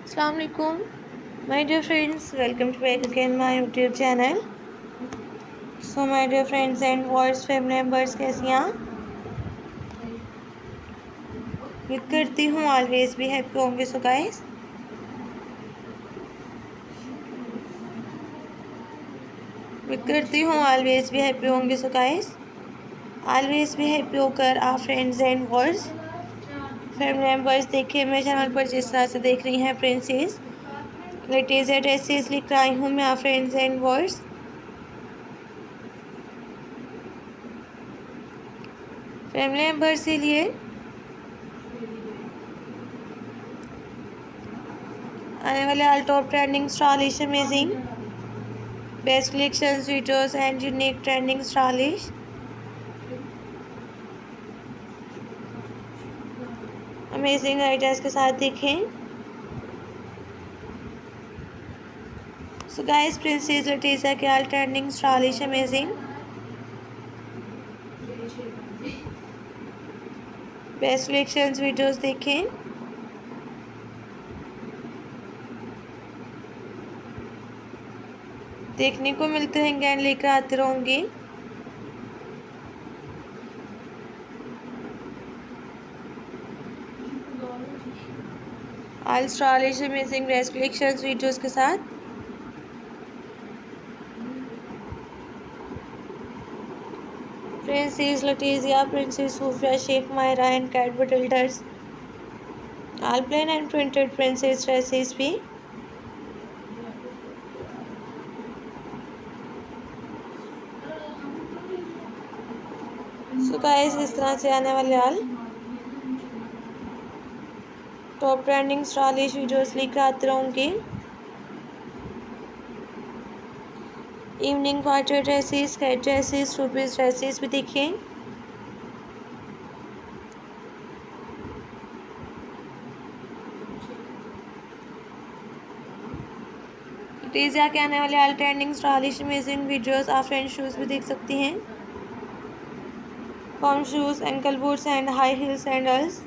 Assalamu alaikum, my dear friends. Welcome to back again my YouTube channel. So my dear friends and viewers, family members, कैसी हैं आप? उम्मीद करती हूँ always भी हैप्पी होंगे. सो गाइस, उम्मीद करती हूँ ऑलवेज भी हैप्पी होंगे. सो गाइस, ऑलवेज भी हैप्पी होकर आप friends and viewers, family members देखिए मेरे चैनल पर जिस तरह से देख रही हैं प्रिंसेस लेटेस्ट ड्रेसेस लेकर आई हूँ मैं आप friends and viewers. Family members के लिए आने वाले all top trending stylish amazing best collection videos and unique trending stylish amazing ideas के साथ देखें. सो गाइस, प्रिंसेस लटीजा के all trending stylish amazing best collection videos देखें. देखने को मिलते रहेंगे एंड लेकर आते रहूँगी. All stylish amazing best collection videos के साथ. प्रिंसेस लटीजिया, princess Sufiya, Sheikh Myra and cat बटल्टर्स all plane and printed princess dresses भी. सो गाइस, इस तरह से आने वाले all top trending stylish videos लेकर आते रहूँगी. Evening party dresses, cat dresses, two piece dresses भी देखें. टीजिया के आने वाले all trending stylish amazing videos आप फ्रेंड शूज़ भी देख सकती हैं. Pom shoes, ankle boots and high heel sandals.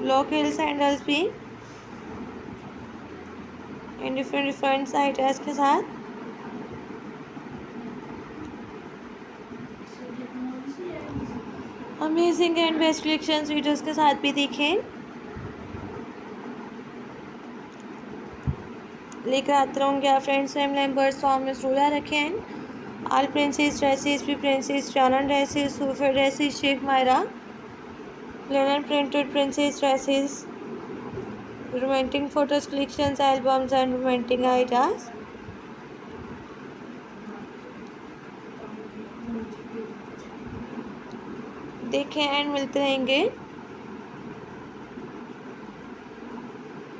Lock heel sandals भी इन डिफरेंट साइज़ के साथ. Amazing and best collection videos के साथ भी देखें. लेकर आते रहूँगे आप फ्रेंड्स फैमिली मेम्बर्स. फॉर्म में रूला रखें. ऑल प्रिंसेस ड्रेसेस भी, प्रिंसेस जाना ड्रेसेस, सूफर dresses, Sheikh Myra, linen printed princess dresses, romantic photos collections, albums and romantic ideas. देखें एंड मिलते रहेंगे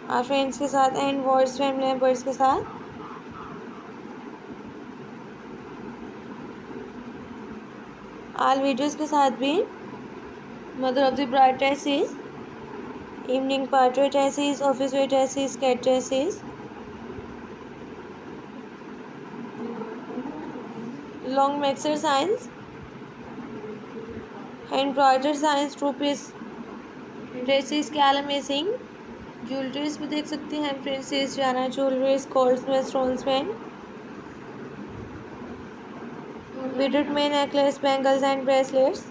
आप फ्रेंड्स के साथ एंड वॉइस फैमिली मेम्बर्स के साथ. ऑल वीडियोस के साथ भी mother of the bride dresses, evening party dresses, office wear dresses, cat dresses, long मिक्सर साइंस, हैंड ब्रॉयडर साइंस, टू पीस ड्रेसेस के आल अमेजिंग ज्वेलरीज भी देख सकती हैं. प्रिंसेस जाना ज्वेलरीज, गोल्ड्स में, स्टोन्स में, बीडेड में नेकलेस, बैंगल्स एंड ब्रेसलेट्स.